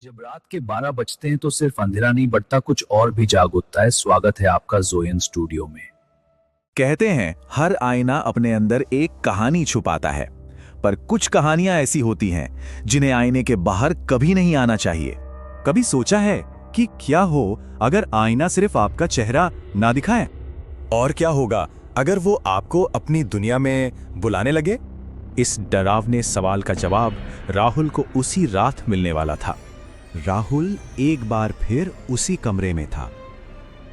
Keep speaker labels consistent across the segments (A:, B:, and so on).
A: जब रात के 12 बजते हैं तो सिर्फ अंधेरा नहीं बढ़ता, कुछ और भी जाग उठता है। स्वागत है आपका जोयन स्टूडियो में।
B: कहते हैं हर आईना अपने अंदर एक कहानी छुपाता है। पर कुछ कहानियां ऐसी होती हैं जिन्हें आईने के बाहर कभी नहीं आना चाहिए। कभी सोचा है कि क्या हो अगर आईना सिर्फ आपका चेहरा ना दिखाए?
C: और क्या होगा अगर वो आपको अपनी दुनिया में बुलाने लगे?
B: इस डरावने सवाल का जवाब राहुल को उसी रात मिलने वाला था। राहुल एक बार फिर उसी कमरे में था,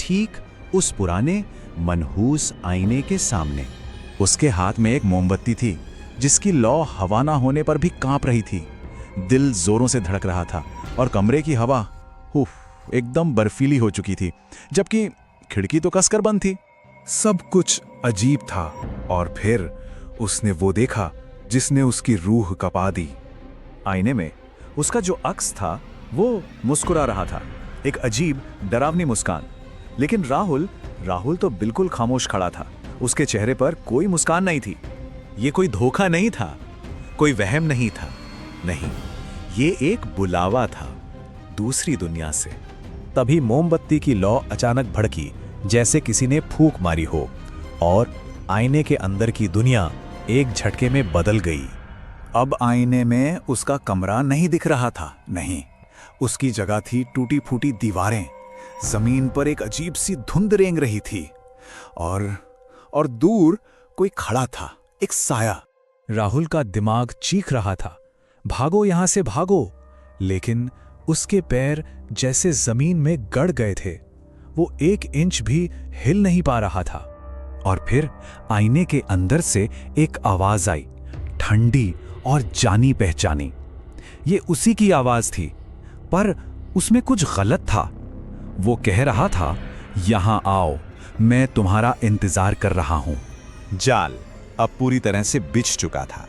B: ठीक उस पुराने मनहूस आईने के सामने। उसके हाथ में एक मोमबत्ती थी जिसकी लौ हवा ना होने पर भी कांप रही थी। दिल जोरों से धड़क रहा था और कमरे की हवा एकदम बर्फीली हो चुकी थी, जबकि खिड़की तो कसकर बंद थी।
C: सब कुछ अजीब था और फिर उसने वो देखा जिसने उसकी रूह कपा दी।
B: आईने में उसका जो अक्स था वो मुस्कुरा रहा था, एक अजीब डरावनी मुस्कान। लेकिन राहुल तो बिल्कुल खामोश खड़ा था। उसके चेहरे पर कोई मुस्कान नहीं थी। ये कोई धोखा नहीं था, कोई वहम नहीं था, नहीं, ये एक बुलावा था दूसरी दुनिया से। तभी मोमबत्ती की लौ अचानक भड़की, जैसे किसी ने फूंक मारी हो, और आईने के अंदर की दुनिया एक झटके में बदल गई। अब आईने में उसका कमरा नहीं दिख रहा था, नहीं, उसकी जगह थी टूटी फूटी दीवारें। जमीन पर एक अजीब सी धुंध रेंग रही थी और दूर कोई खड़ा था, एक साया। राहुल का दिमाग चीख रहा था, भागो यहां से भागो, लेकिन उसके पैर जैसे जमीन में गड़ गए थे। वो 1 इंच भी हिल नहीं पा रहा था। और फिर आईने के अंदर से एक आवाज आई, ठंडी और जानी पहचानी। ये उसी की आवाज थी, पर उसमें कुछ गलत था। वो कह रहा था, यहां आओ, मैं तुम्हारा इंतजार कर रहा हूं। जाल अब पूरी तरह से बिछ चुका था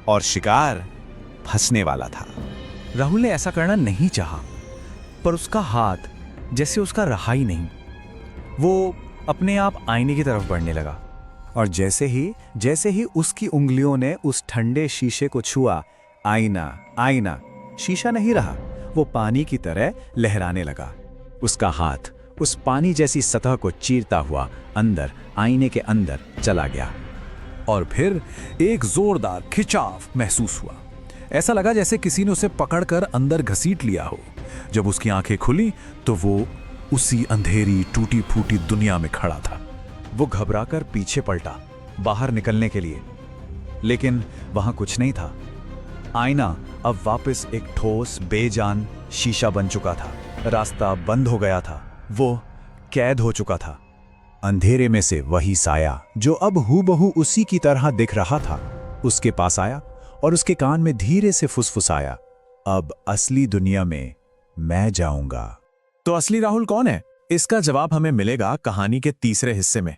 B: और शिकार फंसने वाला था। राहुल ने ऐसा करना नहीं चाहा, पर उसका हाथ जैसे उसका रहा ही नहीं। वो अपने आप आईने की तरफ बढ़ने लगा, और जैसे ही उसकी उंगलियों ने उस ठंडे शीशे को छुआ, आईना शीशा नहीं रहा, वो पानी की तरह लहराने लगा। उसका हाथ उस पानी जैसी सतह को चीरता हुआ अंदर आईने के अंदर चला गया। और फिर एक जोरदार खिंचाव महसूस हुआ। ऐसा लगा जैसे किसी ने उसे पकड़कर अंदर घसीट लिया हो। जब उसकी आंखें खुली तो वो उसी अंधेरी टूटी फूटी दुनिया में खड़ा था। वो घबराकर पीछे पलटा, बाहर निकलने के लिए, लेकिन वहां कुछ नहीं था। आईना अब वापस एक ठोस बेजान शीशा बन चुका था। रास्ता बंद हो गया था, वो कैद हो चुका था। अंधेरे में से वही साया, जो अब हूबहू उसी की तरह दिख रहा था, उसके पास आया और उसके कान में धीरे से फुसफुसाया, अब असली दुनिया में मैं जाऊंगा। तो असली राहुल कौन है? इसका जवाब हमें मिलेगा कहानी के तीसरे हिस्से में।